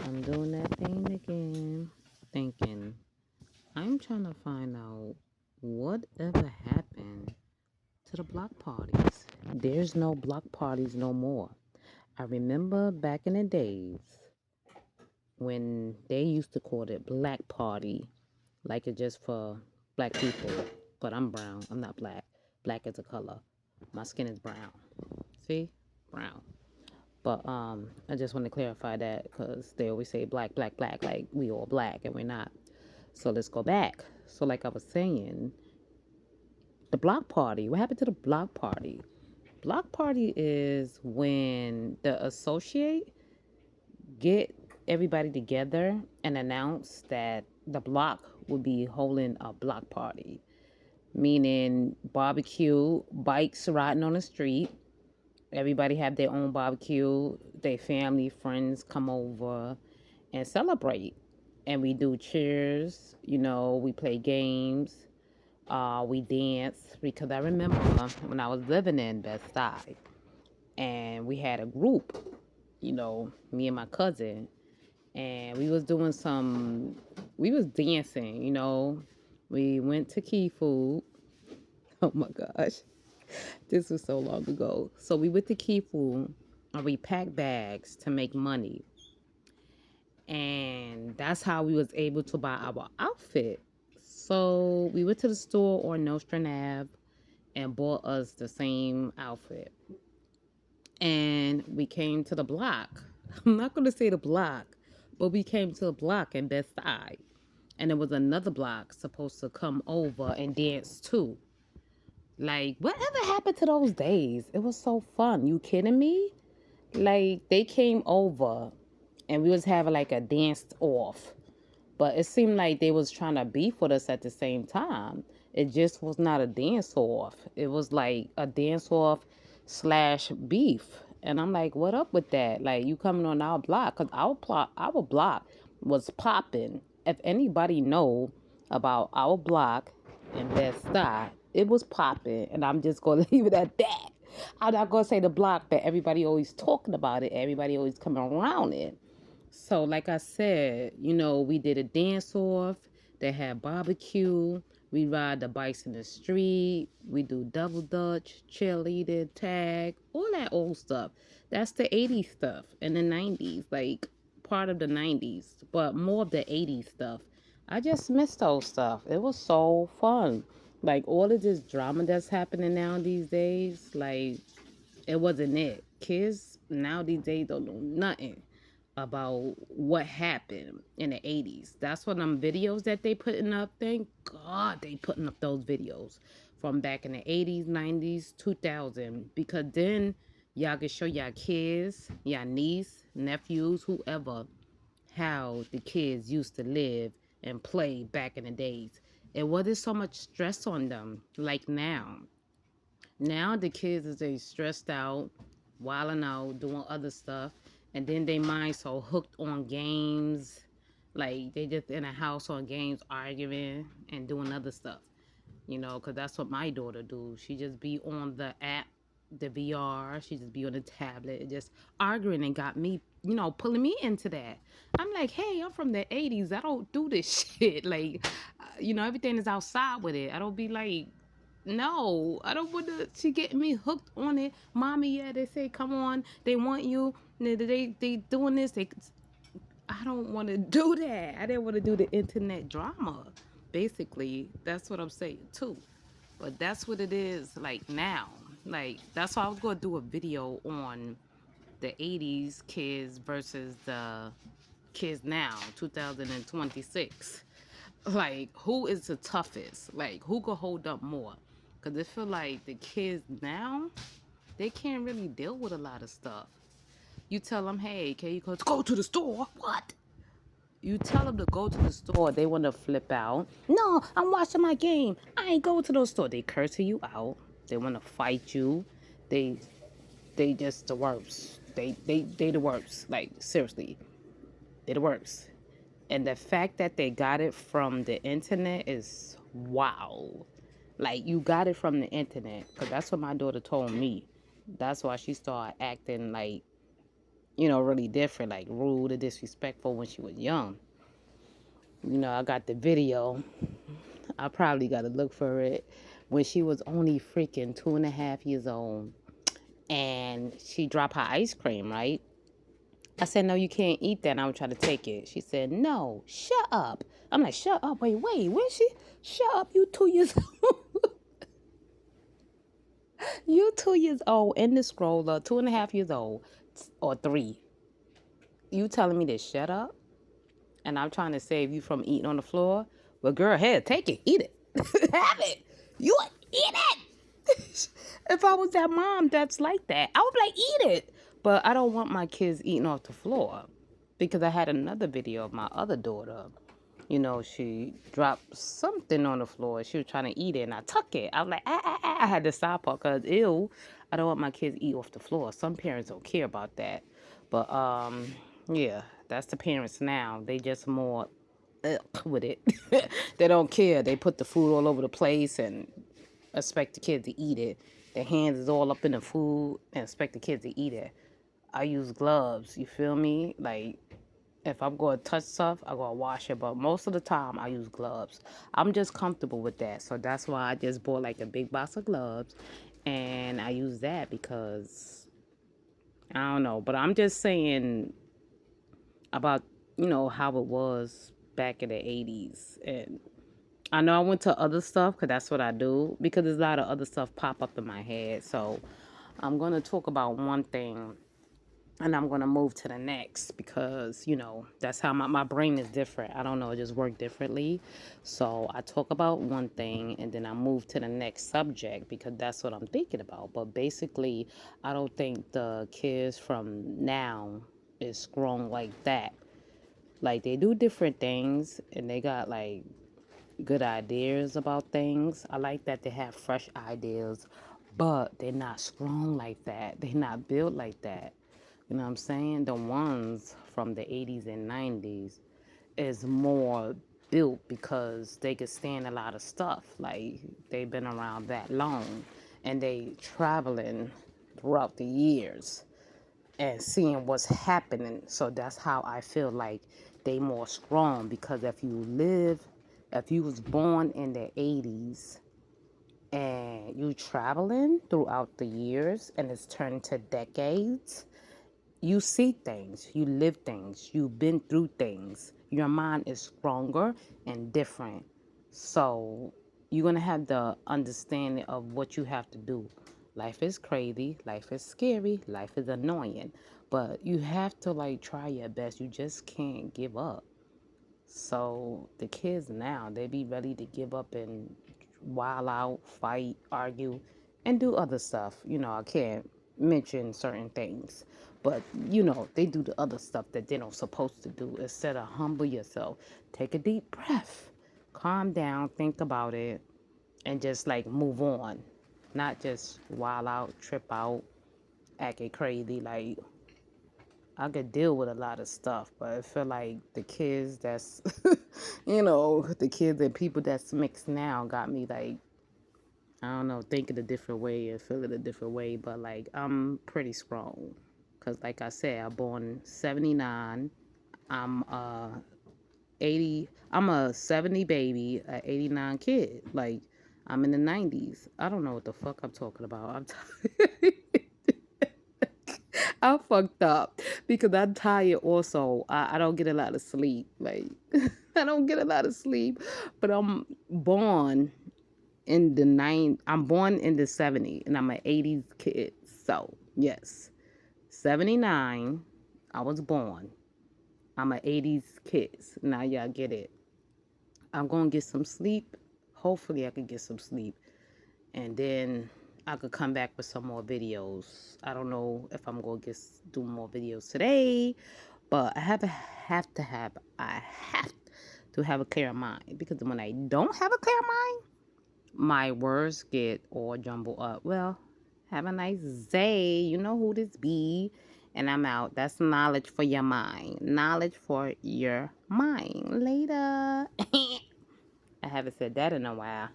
I'm doing that thing again, thinking I'm trying to find out whatever happened to the block parties. There's no block parties no more. I remember back in the days when they used to call it black party, like it's just for black people. But I'm brown. I'm not black. Black is a color. My skin is brown. See? Brown. But I just want to clarify that because they always say black, black, black, like we all black and we're not. So let's go back. So like I was saying, the block party. What happened to the block party? Block party is when the associate get everybody together and announce that the block will be holding a block party, meaning barbecue, bikes riding on the street. Everybody have their own barbecue. Their family, friends come over and celebrate. And we do cheers. We play games. We dance because I remember when I was living in Best Side, and we had a group. Me and my cousin, and we was doing some. We was dancing. We went to Key Food. Oh my gosh. This was so long ago. So we went to Kifu and we packed bags to make money. And that's how we was able to buy our outfit. So we went to the store on Nostrand Ave and bought us the same outfit. And we came to the block. I'm not going to say the block, but we came to the block in Best Side. And there was another block supposed to come over and dance too. Like, whatever happened to those days? It was so fun. You kidding me? Like, they came over and we was having like a dance off. But it seemed like they was trying to beef with us at the same time. It just was not a dance off. It was like a dance off slash beef. And I'm like, what up with that? Like, you coming on our block? Because our block was popping. If anybody know about our block in Bed-Stuy, it was popping. And I'm just going to leave it at that. I'm not going to say the block, but everybody always talking about it. Everybody always coming around it. So, like I said, we did a dance off. They had barbecue. We ride the bikes in the street. We do double dutch, cheerleading, tag, all that old stuff. That's the 80s stuff and the 90s, like part of the 90s, but more of the 80s stuff. I just miss those stuff. It was so fun. Like all of this drama that's happening now these days, like it wasn't it. Kids now these days don't know nothing about what happened in the 80s. That's what them videos that they putting up. Thank God they putting up those videos from back in the 80s, 90s, 2000. Because then y'all can show y'all kids, y'all niece, nephews, whoever, how the kids used to live and play back in the days. It wasn't so much stress on them like now. Now the kids is they stressed out, wilding out, doing other stuff, and then they mind so hooked on games, like they just in a house on games arguing and doing other stuff. Because that's what my daughter do. She just be on the app, the VR. She just be on the tablet, and just arguing, and got me, pulling me into that. I'm like, hey, I'm from the '80s. I don't do this shit. Like, everything is outside with it. I don't be like no, I don't want to. She getting me hooked on it, mommy. Yeah, they say, come on, they want you. They doing this. I don't want to do that. I didn't want to do the internet drama. Basically, that's what I'm saying too. But that's what it is like now. Like that's why I was gonna do a video on the '80s kids versus the kids now, 2026. Like who is the toughest? Like who could hold up more? Because I feel like the kids now, they can't really deal with a lot of stuff. You tell them, hey, can you go to the store? What? You tell them to go to the store, they want to flip out. No, I'm watching my game. I ain't go to the store. They curse you out. They want to fight you. They they just the worst. They the worst. Like seriously, they the worst. And the fact that they got it from the internet is wow. Like you got it from the internet, because that's what my daughter told me. That's why she started acting like really different, like rude or disrespectful when she was young. I got the video. I probably got to look for it. When she was only freaking 2.5 years old and she dropped her ice cream, right? I said, no, you can't eat that. And I would try to take it. She said, no, shut up. I'm like, shut up. Wait, where's she? Shut up. You 2 years old. You 2 years old in the stroller, 2.5 years old, or 3. You telling me to shut up? And I'm trying to save you from eating on the floor? Well, girl, here, take it. Eat it. Have it. You eat it. If I was that mom that's like that, I would be like, eat it. But I don't want my kids eating off the floor. Because I had another video of my other daughter. She dropped something on the floor. She was trying to eat it, and I took it. I was like, ah, ah, ah. I had to stop her because, ew, I don't want my kids to eat off the floor. Some parents don't care about that. But, yeah, that's the parents now. They just more with it. They don't care. They put the food all over the place and expect the kids to eat it. Their hands is all up in the food and expect the kids to eat it. I use gloves, you feel me? Like, if I'm going to touch stuff, I'm going to wash it. But most of the time, I use gloves. I'm just comfortable with that. So that's why I just bought like a big box of gloves. And I use that because, I don't know. But I'm just saying about, how it was back in the 80s. And I know I went to other stuff because that's what I do. Because there's a lot of other stuff pop up in my head. So I'm going to talk about one thing and I'm going to move to the next because, that's how my brain is different. I don't know, it just works differently. So I talk about one thing and then I move to the next subject because that's what I'm thinking about. But basically, I don't think the kids from now is grown like that. Like, they do different things and they got like good ideas about things. I like that they have fresh ideas, but they're not strong like that. They're not built like that. You know what I'm saying? The ones from the 80s and 90s is more built because they could stand a lot of stuff. Like, they've been around that long and they traveling throughout the years and seeing what's happening. So that's how I feel like they more strong because if you was born in the 80s and you traveling throughout the years and it's turned to decades, you see things, you live things, you've been through things. Your mind is stronger and different. So you're going to have the understanding of what you have to do. Life is crazy, life is scary, life is annoying, but you have to like try your best. You just can't give up. So the kids now, they be ready to give up and wild out, fight, argue, and do other stuff. I can't mention certain things, but they do the other stuff that they don't supposed to do. Instead of humble yourself, take a deep breath, calm down, think about it, and just like move on. Not just wild out, trip out, acting crazy. Like, I could deal with a lot of stuff, but I feel like the kids that's, the kids and people that's mixed now got me like, I don't know, thinking a different way and feeling a different way. But like, I'm pretty strong. Because like I said, I'm born 79. I'm 80. I'm a 70 baby, a 89 kid. Like, I'm in the 90s. I don't know what the fuck I'm talking about. I'm tired. I'm fucked up because I'm tired also. I don't get a lot of sleep. Like, I don't get a lot of sleep. But I'm born in the 70s and I'm an 80s kid. So, yes. 79, I was born. I'm an 80s kid. Now y'all get it. I'm going to get some sleep. Hopefully I can get some sleep. And then I could come back with some more videos. I don't know if I'm going to do more videos today, but I have to have a clear mind because when I don't have a clear mind, my words get all jumbled up. Well, have a nice day. You know who this be. And I'm out. That's knowledge for your mind. Knowledge for your mind. Later. I haven't said that in a while.